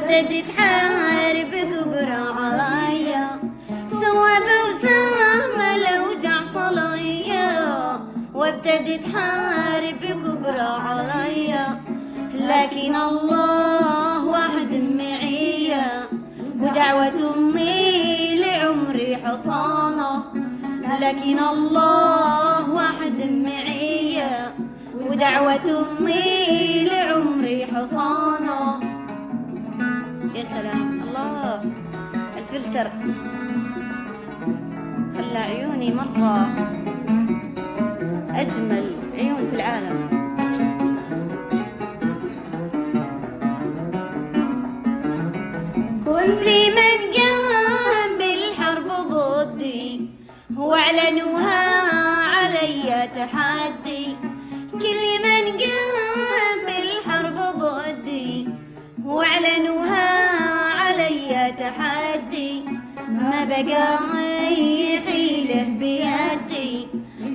وابتدت حارب كبرى عليا، سوى بوسام الأوجع صليا، وابتدت حارب كبرى عليا، لكن الله واحد معيا، ودعوة أمي لعمري حصانة، لكن الله واحد معيا، ودعوة أمي لعمري حصانة. يا سلام الله، الفلتر خلى عيوني مرة أجمل عيون في العالم. كل من قام بالحرب ضدي واعلنوها علي تحدي، كل من قام بالحرب ضدي واعلنوها علي تحدي، ما بقى أي حيلة بيدي،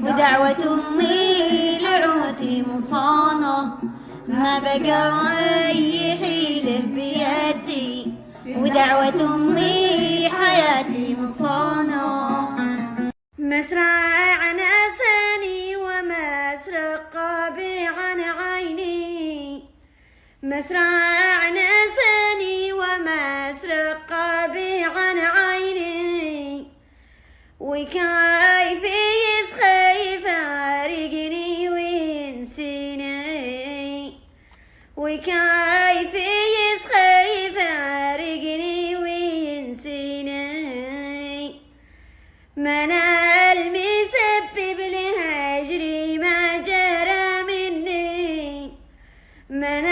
ودعوة أمي لعوتي مصانة، ما بقى أي حيلة بيدي، ودعوة أمي حياتي مصانة. مسرع ناسني وما أسرق عن عيني، مسرع ناسني وما أسرق عن عيني، وكيف يسخي فارقني وينسيني، وكيف يسخي فارقني وينسيني، من المسبب لهجري ما جرى مني، من